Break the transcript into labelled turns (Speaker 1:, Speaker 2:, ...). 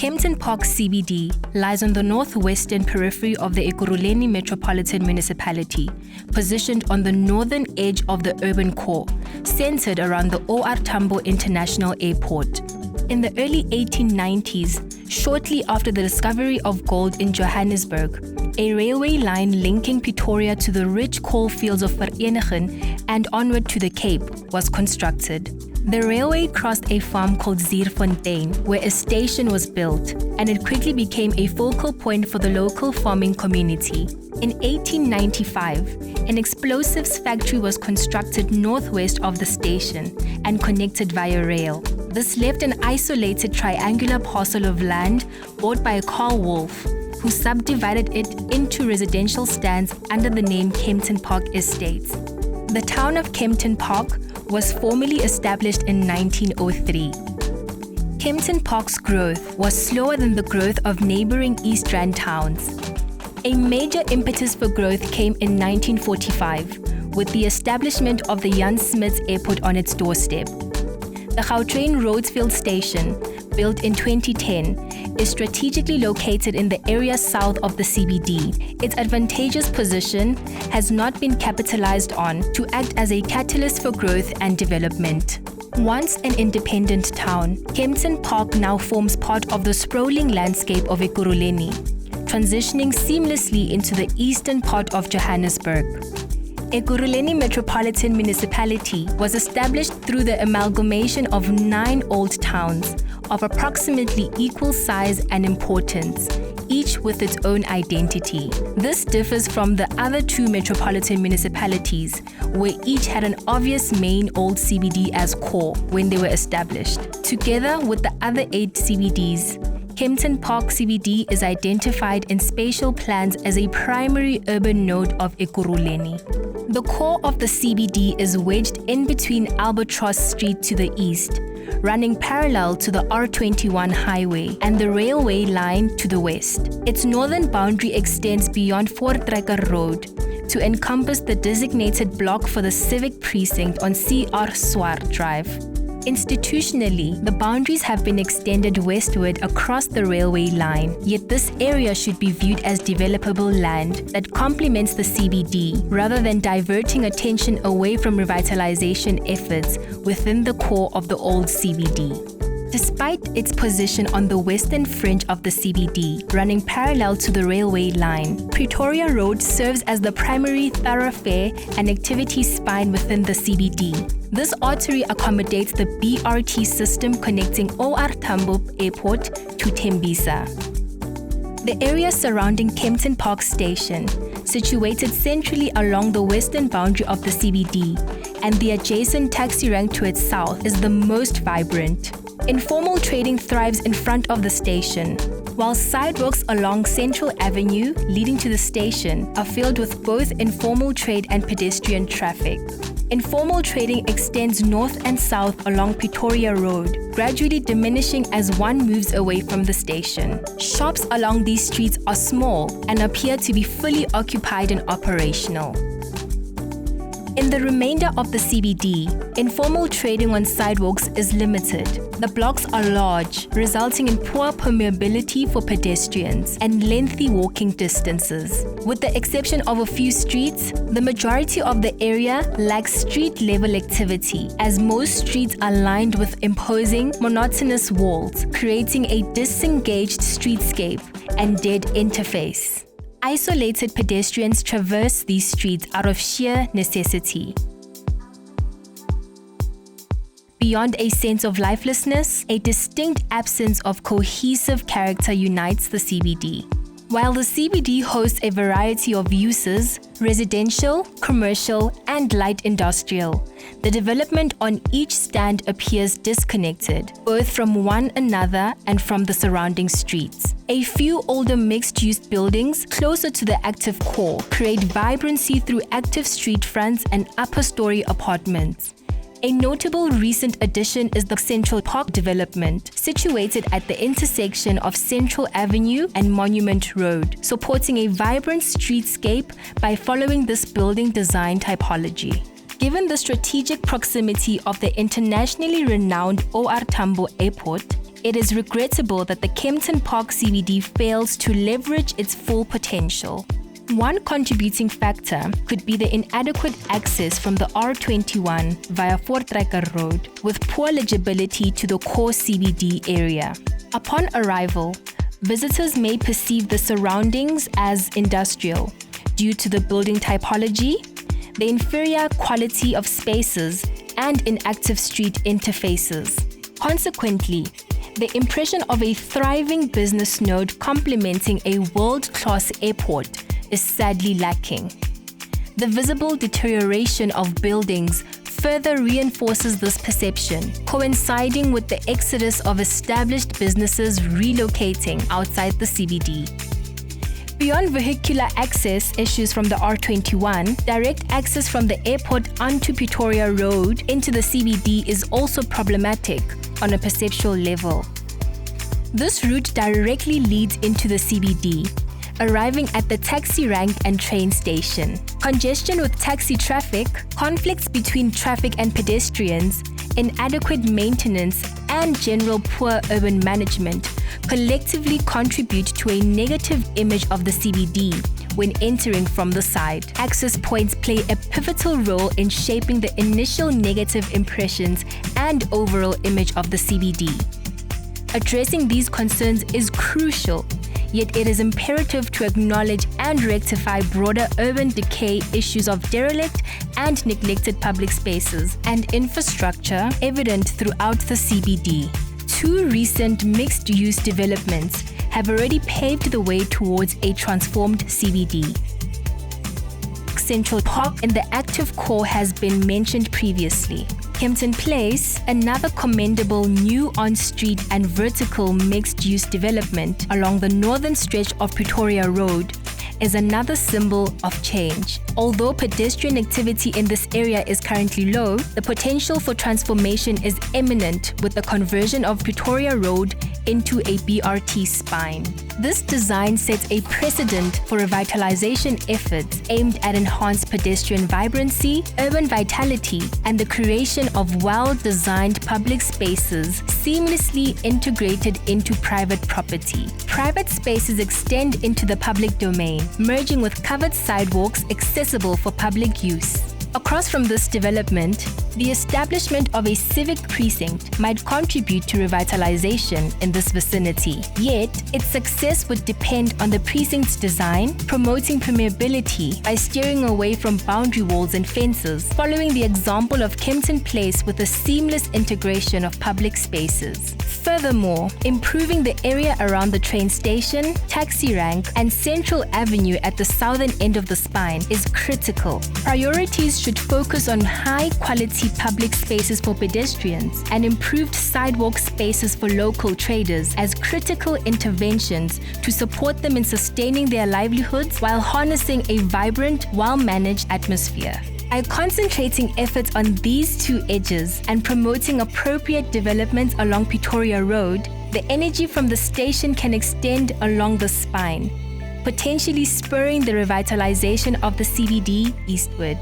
Speaker 1: Kempton Park CBD lies on the northwestern periphery of the Ekurhuleni Metropolitan Municipality, positioned on the northern edge of the urban core, centered around the O.R. Tambo International Airport. In the early 1890s, shortly after the discovery of gold in Johannesburg, a railway line linking Pretoria to the rich coal fields of Vereeniging and onward to the Cape was constructed. The railway crossed a farm called Zierfontein, where a station was built, and it quickly became a focal point for the local farming community. In 1895, an explosives factory was constructed northwest of the station and connected via rail. This left an isolated triangular parcel of land bought by Carl Wolff, who subdivided it into residential stands under the name Kempton Park Estates. The town of Kempton Park was formally established in 1903. Kempton Park's growth was slower than the growth of neighboring East Rand towns. A major impetus for growth came in 1945 with the establishment of the Jan Smuts Airport on its doorstep. The Gautrain Rhodesfield Station, built in 2010, is strategically located in the area south of the CBD. Its advantageous position has not been capitalized on to act as a catalyst for growth and development. Once an independent town, Kempton Park now forms part of the sprawling landscape of Ekurhuleni, transitioning seamlessly into the eastern part of Johannesburg. Ekurhuleni Metropolitan Municipality was established through the amalgamation of 9 old towns of approximately equal size and importance, each with its own identity. This differs from the other 2 metropolitan municipalities, where each had an obvious main old CBD as core when they were established. Together with the other 8 CBDs, Kempton Park CBD is identified in spatial plans as a primary urban node of Ekurhuleni. The core of the CBD is wedged in between Albatross Street to the east, running parallel to the R21 highway and the railway line to the west. Its northern boundary extends beyond Voortrekker Road to encompass the designated block for the civic precinct on C.R. Swart Drive. Institutionally, the boundaries have been extended westward across the railway line, yet this area should be viewed as developable land that complements the CBD rather than diverting attention away from revitalization efforts within the core of the old CBD. Despite its position on the western fringe of the CBD, running parallel to the railway line, Pretoria Road serves as the primary thoroughfare and activity spine within the CBD. This artery accommodates the BRT system connecting O.R. Tambo Airport to Tembisa. The area surrounding Kempton Park Station, situated centrally along the western boundary of the CBD, and the adjacent taxi rank to its south, is the most vibrant. Informal trading thrives in front of the station, while sidewalks along Central Avenue leading to the station are filled with both informal trade and pedestrian traffic. Informal trading extends north and south along Pretoria Road, gradually diminishing as one moves away from the station. Shops along these streets are small and appear to be fully occupied and operational. In the remainder of the CBD, informal trading on sidewalks is limited. The blocks are large, resulting in poor permeability for pedestrians and lengthy walking distances. With the exception of a few streets, the majority of the area lacks street-level activity, as most streets are lined with imposing, monotonous walls, creating a disengaged streetscape and dead interface. Isolated pedestrians traverse these streets out of sheer necessity. Beyond a sense of lifelessness, a distinct absence of cohesive character unites the CBD. While the CBD hosts a variety of uses, residential, commercial, and light industrial, the development on each stand appears disconnected, both from one another and from the surrounding streets. A few older mixed-use buildings closer to the active core create vibrancy through active street fronts and upper-story apartments. A notable recent addition is the Central Park development, situated at the intersection of Central Avenue and Monument Road, supporting a vibrant streetscape by following this building design typology. Given the strategic proximity of the internationally renowned O.R. Tambo Airport, it is regrettable that the Kempton Park CBD fails to leverage its full potential. One contributing factor could be the inadequate access from the R21 via Voortrekker Road, with poor legibility to the core CBD area. Upon arrival, visitors may perceive the surroundings as industrial due to the building typology, the inferior quality of spaces, and inactive street interfaces. Consequently, the impression of a thriving business node complementing a world-class airport is sadly lacking. The visible deterioration of buildings further reinforces this perception, coinciding with the exodus of established businesses relocating outside the CBD. Beyond vehicular access issues from the R21, direct access from the airport onto Pretoria Road into the CBD is also problematic on a perceptual level. This route directly leads into the CBD, arriving at the taxi rank and train station. Congestion with taxi traffic, conflicts between traffic and pedestrians, inadequate maintenance, and general poor urban management collectively contribute to a negative image of the CBD when entering from the side. Access points play a pivotal role in shaping the initial negative impressions and overall image of the CBD. Addressing these concerns is crucial, yet it is imperative to acknowledge and rectify broader urban decay issues of derelict and neglected public spaces and infrastructure evident throughout the CBD. Two recent mixed-use developments have already paved the way towards a transformed CBD. Central Park in the active core has been mentioned previously. Kempton Place, another commendable new on-street and vertical mixed-use development along the northern stretch of Pretoria Road, is another symbol of change. Although pedestrian activity in this area is currently low, the potential for transformation is imminent with the conversion of Pretoria Road into a BRT spine. This design sets a precedent for revitalization efforts aimed at enhanced pedestrian vibrancy, urban vitality, and the creation of well-designed public spaces seamlessly integrated into private property. Private spaces extend into the public domain, merging with covered sidewalks accessible for public use. Across from this development, the establishment of a civic precinct might contribute to revitalization in this vicinity. Yet, its success would depend on the precinct's design, promoting permeability by steering away from boundary walls and fences, following the example of Kempton Place with a seamless integration of public spaces. Furthermore, improving the area around the train station, taxi rank, and Central Avenue at the southern end of the spine is critical. Priorities should focus on high-quality public spaces for pedestrians and improved sidewalk spaces for local traders as critical interventions to support them in sustaining their livelihoods while harnessing a vibrant, well-managed atmosphere. By concentrating efforts on these two edges and promoting appropriate developments along Pretoria Road, the energy from the station can extend along the spine, potentially spurring the revitalization of the CBD eastward.